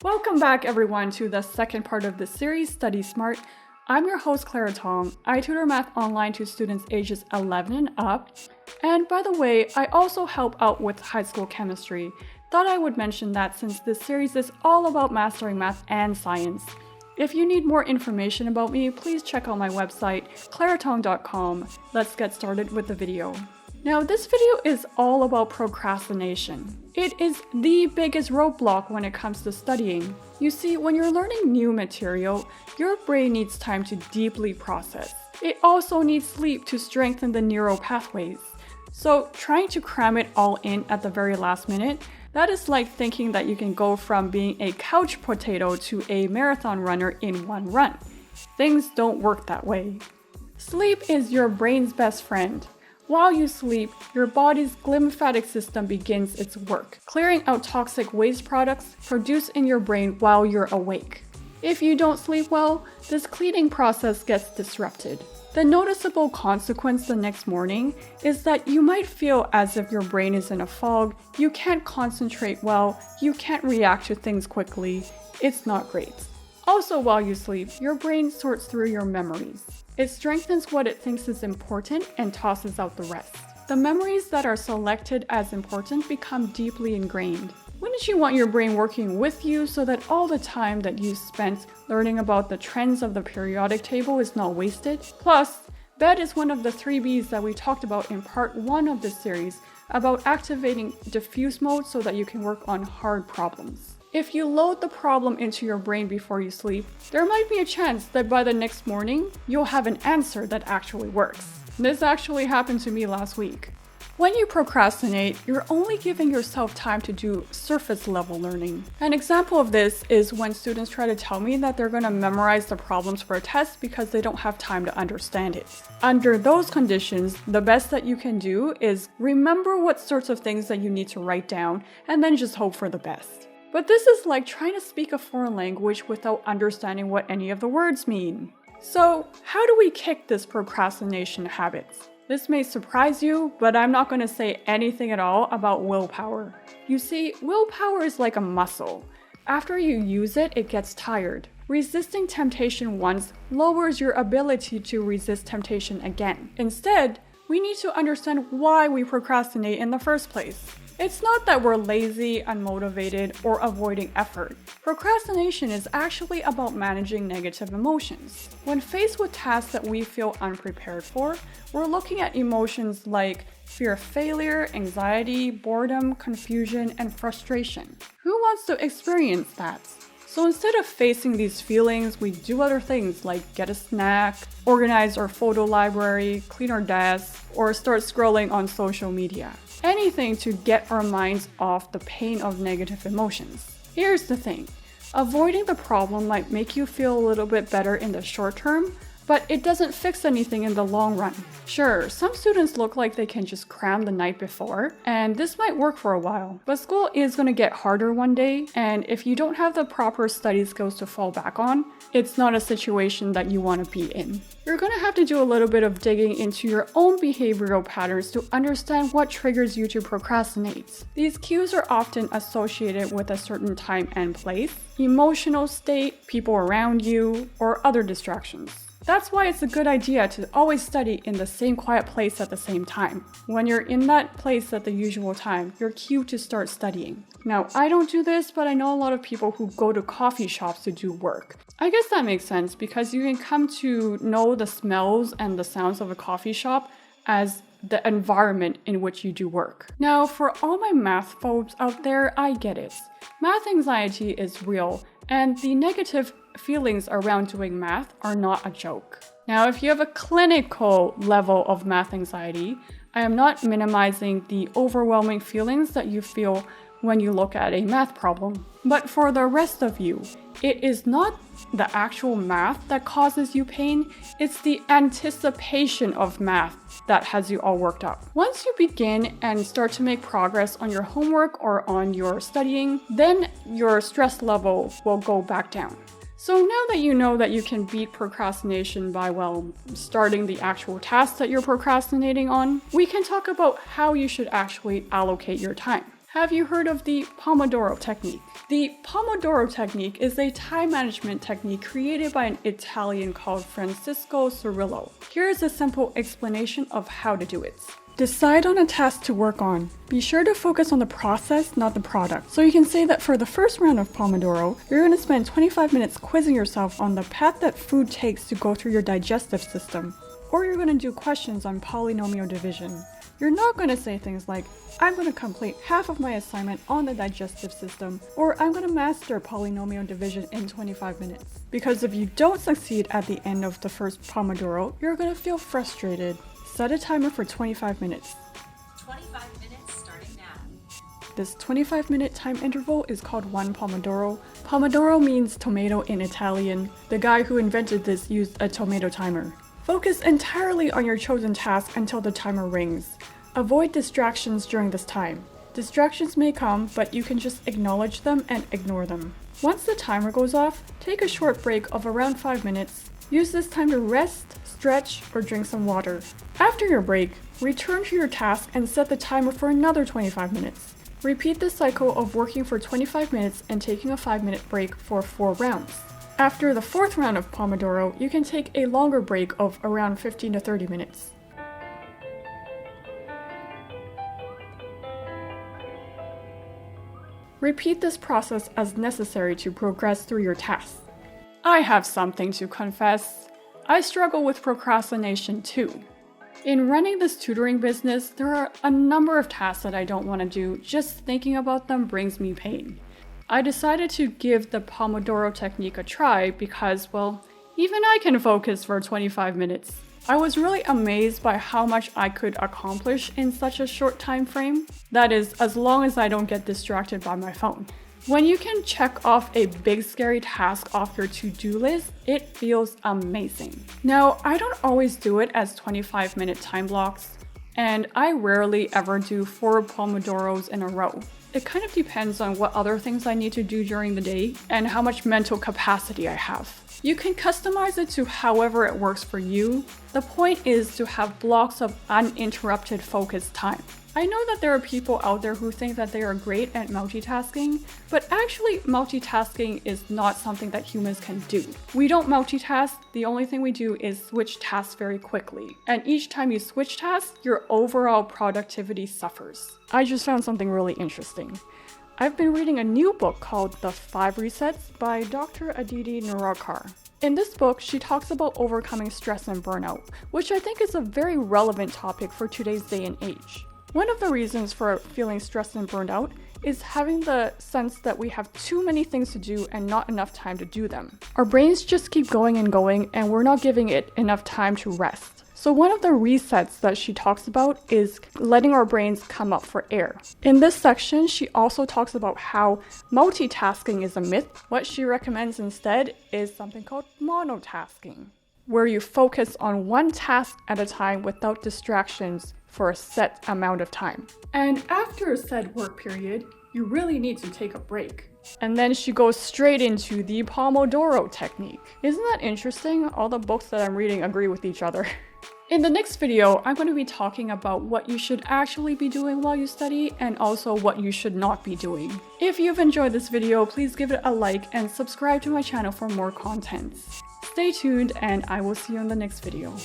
Welcome back everyone to the second part of this series, Study Smart. I'm your host Clara Tong. I tutor math online to students ages 11 and up. And by the way, I also help out with high school chemistry. Thought I would mention that since this series is all about mastering math and science. If you need more information about me, please check out my website, claratong.com. Let's get started with the video. Now, this video is all about procrastination. It is the biggest roadblock when it comes to studying. You see, when you're learning new material, your brain needs time to deeply process. It also needs sleep to strengthen the neural pathways. So, trying to cram it all in at the very last minute, that is like thinking that you can go from being a couch potato to a marathon runner in one run. Things don't work that way. Sleep is your brain's best friend. While you sleep, your body's glymphatic system begins its work, clearing out toxic waste products produced in your brain while you're awake. If you don't sleep well, this cleaning process gets disrupted. The noticeable consequence the next morning is that you might feel as if your brain is in a fog, you can't concentrate well, you can't react to things quickly. It's not great. Also, while you sleep, your brain sorts through your memories. It strengthens what it thinks is important and tosses out the rest. The memories that are selected as important become deeply ingrained. Wouldn't you want your brain working with you so that all the time that you spent learning about the trends of the periodic table is not wasted? Plus, bed is one of the 3 B's that we talked about in part 1 of this series about activating diffuse mode so that you can work on hard problems. If you load the problem into your brain before you sleep, there might be a chance that by the next morning, you'll have an answer that actually works. This actually happened to me last week. When you procrastinate, you're only giving yourself time to do surface level learning. An example of this is when students try to tell me that they're going to memorize the problems for a test because they don't have time to understand it. Under those conditions, the best that you can do is remember what sorts of things that you need to write down and then just hope for the best. But this is like trying to speak a foreign language without understanding what any of the words mean. So, how do we kick this procrastination habit? This may surprise you, but I'm not going to say anything at all about willpower. You see, willpower is like a muscle. After you use it, it gets tired. Resisting temptation once lowers your ability to resist temptation again. Instead, we need to understand why we procrastinate in the first place. It's not that we're lazy, unmotivated, or avoiding effort. Procrastination is actually about managing negative emotions. When faced with tasks that we feel unprepared for, we're looking at emotions like fear of failure, anxiety, boredom, confusion, and frustration. Who wants to experience that? So instead of facing these feelings, we do other things like get a snack, organize our photo library, clean our desk, or start scrolling on social media. Anything to get our minds off the pain of negative emotions. Here's the thing, avoiding the problem might make you feel a little bit better in the short term, but it doesn't fix anything in the long run. Sure, some students look like they can just cram the night before, and this might work for a while, but school is going to get harder one day, and if you don't have the proper study skills to fall back on, it's not a situation that you want to be in. You're going to have to do a little bit of digging into your own behavioral patterns to understand what triggers you to procrastinate. These cues are often associated with a certain time and place, emotional state, people around you, or other distractions. That's why it's a good idea to always study in the same quiet place at the same time. When you're in that place at the usual time, you're cued to start studying. Now, I don't do this, but I know a lot of people who go to coffee shops to do work. I guess that makes sense because you can come to know the smells and the sounds of a coffee shop as the environment in which you do work. Now, for all my math phobes out there, I get it. Math anxiety is real, and the negative feelings around doing math are not a joke. Now, if you have a clinical level of math anxiety, I am not minimizing the overwhelming feelings that you feel when you look at a math problem. But for the rest of you, it is not the actual math that causes you pain, it's the anticipation of math that has you all worked up. Once you begin and start to make progress on your homework or on your studying, then your stress level will go back down. So now that you know that you can beat procrastination by, starting the actual task that you're procrastinating on, we can talk about how you should actually allocate your time. Have you heard of the Pomodoro Technique? The Pomodoro Technique is a time management technique created by an Italian called Francesco Cirillo. Here is a simple explanation of how to do it. Decide on a task to work on. Be sure to focus on the process, not the product. So you can say that for the first round of Pomodoro, you're going to spend 25 minutes quizzing yourself on the path that food takes to go through your digestive system. Or you're going to do questions on polynomial division. You're not going to say things like, I'm going to complete half of my assignment on the digestive system, or I'm going to master polynomial division in 25 minutes. Because if you don't succeed at the end of the first Pomodoro, you're going to feel frustrated. Set a timer for 25 minutes. 25 minutes starting now. This 25-minute time interval is called 1 Pomodoro. Pomodoro means tomato in Italian. The guy who invented this used a tomato timer. Focus entirely on your chosen task until the timer rings. Avoid distractions during this time. Distractions may come, but you can just acknowledge them and ignore them. Once the timer goes off, take a short break of around 5 minutes. Use this time to rest, stretch, or drink some water. After your break, return to your task and set the timer for another 25 minutes. Repeat this cycle of working for 25 minutes and taking a 5-minute break for 4 rounds. After the 4th round of Pomodoro, you can take a longer break of around 15 to 30 minutes. Repeat this process as necessary to progress through your tasks. I have something to confess. I struggle with procrastination too. In running this tutoring business, there are a number of tasks that I don't want to do. Just thinking about them brings me pain. I decided to give the Pomodoro technique a try because, well, even I can focus for 25 minutes. I was really amazed by how much I could accomplish in such a short time frame. That is, as long as I don't get distracted by my phone. When you can check off a big scary task off your to-do list, it feels amazing. Now, I don't always do it as 25-minute time blocks, and I rarely ever do 4 Pomodoros in a row. It kind of depends on what other things I need to do during the day and how much mental capacity I have. You can customize it to however it works for you. The point is to have blocks of uninterrupted focused time. I know that there are people out there who think that they are great at multitasking, but actually multitasking is not something that humans can do. We don't multitask, the only thing we do is switch tasks very quickly. And each time you switch tasks, your overall productivity suffers. I just found something really interesting. I've been reading a new book called The 5 Resets by Dr. Aditi Nagarkar. In this book, she talks about overcoming stress and burnout, which I think is a very relevant topic for today's day and age. One of the reasons for feeling stressed and burned out is having the sense that we have too many things to do and not enough time to do them. Our brains just keep going and we're not giving it enough time to rest. So one of the resets that she talks about is letting our brains come up for air. In this section, she also talks about how multitasking is a myth. What she recommends instead is something called monotasking, where you focus on one task at a time without distractions for a set amount of time. And after a said work period, you really need to take a break. And then she goes straight into the Pomodoro technique. Isn't that interesting? All the books that I'm reading agree with each other. In the next video, I'm going to be talking about what you should actually be doing while you study and also what you should not be doing. If you've enjoyed this video, please give it a like and subscribe to my channel for more content. Stay tuned and I will see you in the next video.